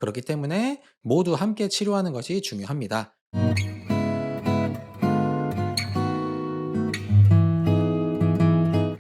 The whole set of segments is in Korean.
그렇기 때문에 모두 함께 치료하는 것이 중요합니다.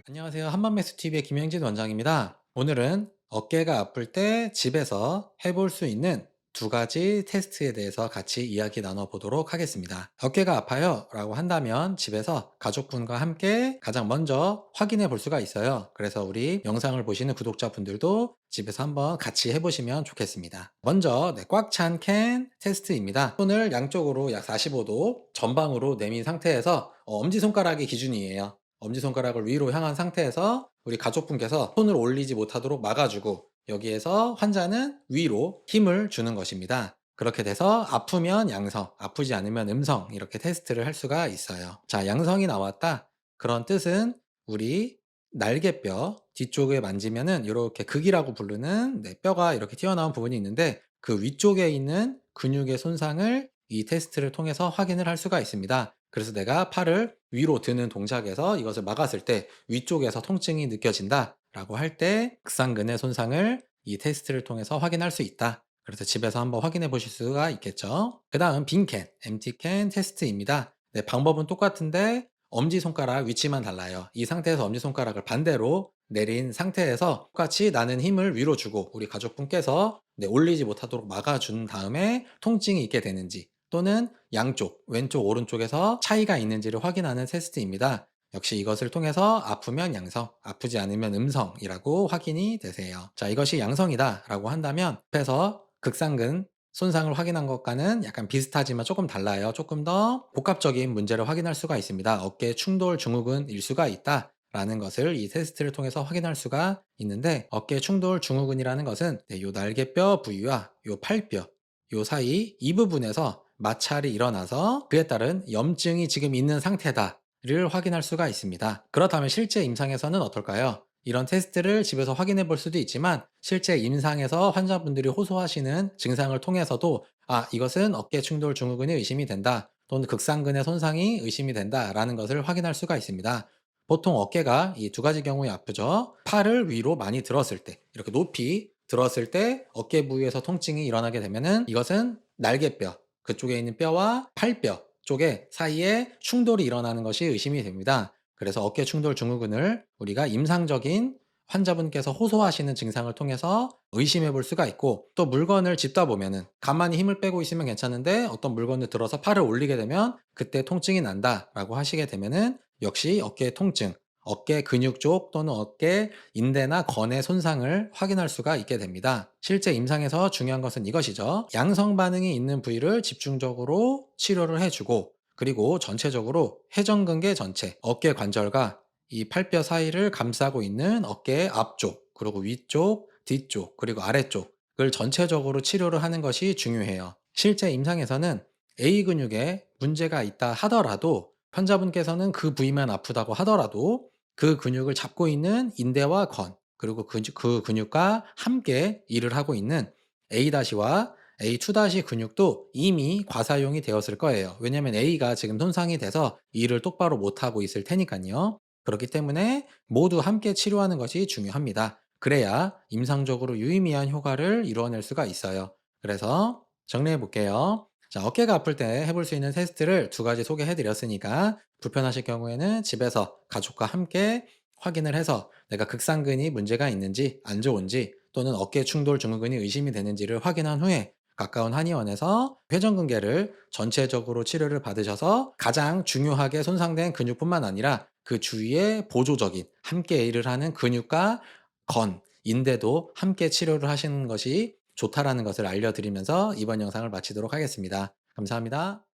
안녕하세요. 한번메스TV의 김영진 원장입니다. 오늘은 어깨가 아플 때 집에서 해볼 수 있는 두 가지 테스트에 대해서 같이 이야기 나눠보도록 하겠습니다. 어깨가 아파요 라고 한다면 집에서 가족분과 함께 가장 먼저 확인해 볼 수가 있어요. 그래서 우리 영상을 보시는 구독자분들도 집에서 한번 같이 해보시면 좋겠습니다. 먼저 꽉 찬 캔 테스트입니다. 손을 양쪽으로 약 45도 전방으로 내민 상태에서 엄지손가락이 기준이에요. 엄지손가락을 위로 향한 상태에서 우리 가족분께서 손을 올리지 못하도록 막아주고 여기에서 환자는 위로 힘을 주는 것입니다. 그렇게 돼서 아프면 양성, 아프지 않으면 음성 이렇게 테스트를 할 수가 있어요. 자, 양성이 나왔다. 그런 뜻은 우리 날개뼈 뒤쪽에 만지면은 이렇게 극이라고 부르는 뼈가 이렇게 튀어나온 부분이 있는데 그 위쪽에 있는 근육의 손상을 이 테스트를 통해서 확인을 할 수가 있습니다. 그래서 내가 팔을 위로 드는 동작에서 이것을 막았을 때 위쪽에서 통증이 느껴진다 라고 할 때 극상근의 손상을 이 테스트를 통해서 확인할 수 있다. 그래서 집에서 한번 확인해 보실 수가 있겠죠. 그 다음 빈캔, 엠티캔 테스트입니다. 네, 방법은 똑같은데 엄지손가락 위치만 달라요. 이 상태에서 엄지손가락을 반대로 내린 상태에서 똑같이 나는 힘을 위로 주고 우리 가족분께서 올리지 못하도록 막아준 다음에 통증이 있게 되는지 또는 양쪽, 왼쪽, 오른쪽에서 차이가 있는지를 확인하는 테스트입니다. 역시 이것을 통해서 아프면 양성, 아프지 않으면 음성이라고 확인이 되세요. 자, 이것이 양성이다 라고 한다면 앞에서 극상근 손상을 확인한 것과는 약간 비슷하지만 조금 달라요. 조금 더 복합적인 문제를 확인할 수가 있습니다. 어깨 충돌 증후군일 수가 있다 라는 것을 이 테스트를 통해서 확인할 수가 있는데 어깨 충돌 증후군이라는 것은 요 날개뼈 부위와 요 팔뼈 요 사이 이 부분에서 마찰이 일어나서 그에 따른 염증이 지금 있는 상태다를 확인할 수가 있습니다. 그렇다면 실제 임상에서는 어떨까요? 이런 테스트를 집에서 확인해 볼 수도 있지만 실제 임상에서 환자분들이 호소하시는 증상을 통해서도 이것은 어깨 충돌 증후군이 의심이 된다 또는 극상근의 손상이 의심이 된다라는 것을 확인할 수가 있습니다. 보통 어깨가 이 두 가지 경우에 아프죠. 팔을 위로 많이 들었을 때 이렇게 높이 들었을 때 어깨 부위에서 통증이 일어나게 되면은 이것은 날개뼈 그쪽에 있는 뼈와 팔뼈 쪽에 사이에 충돌이 일어나는 것이 의심이 됩니다. 그래서 어깨 충돌 증후군을 우리가 임상적인 환자분께서 호소하시는 증상을 통해서 의심해 볼 수가 있고 또 물건을 짚다 보면은 가만히 힘을 빼고 있으면 괜찮은데 어떤 물건을 들어서 팔을 올리게 되면 그때 통증이 난다라고 하시게 되면은 역시 어깨 통증, 어깨 근육 쪽 또는 어깨 인대나 건의 손상을 확인할 수가 있게 됩니다. 실제 임상에서 중요한 것은 이것이죠. 양성 반응이 있는 부위를 집중적으로 치료를 해주고 그리고 전체적으로 회전근개 전체, 어깨 관절과 이 팔뼈 사이를 감싸고 있는 어깨의 앞쪽, 그리고 위쪽, 뒤쪽, 그리고 아래쪽을 전체적으로 치료를 하는 것이 중요해요. 실제 임상에서는 A 근육에 문제가 있다 하더라도 환자분께서는 그 부위만 아프다고 하더라도 그 근육을 잡고 있는 인대와 건, 그리고 그 근육과 함께 일을 하고 있는 A-와 A2- 근육도 이미 과사용이 되었을 거예요. 왜냐하면 A가 지금 손상이 돼서 일을 똑바로 못하고 있을 테니까요. 그렇기 때문에 모두 함께 치료하는 것이 중요합니다. 그래야 임상적으로 유의미한 효과를 이루어낼 수가 있어요. 그래서 정리해 볼게요. 자, 어깨가 아플 때 해볼 수 있는 테스트를 두 가지 소개해 드렸으니까 불편하실 경우에는 집에서 가족과 함께 확인을 해서 내가 극상근이 문제가 있는지 안 좋은지 또는 어깨 충돌 증후군이 의심이 되는지를 확인한 후에 가까운 한의원에서 회전근개를 전체적으로 치료를 받으셔서 가장 중요하게 손상된 근육뿐만 아니라 그 주위에 보조적인 함께 일을 하는 근육과 건, 인대도 함께 치료를 하시는 것이 좋다라는 것을 알려드리면서 이번 영상을 마치도록 하겠습니다. 감사합니다.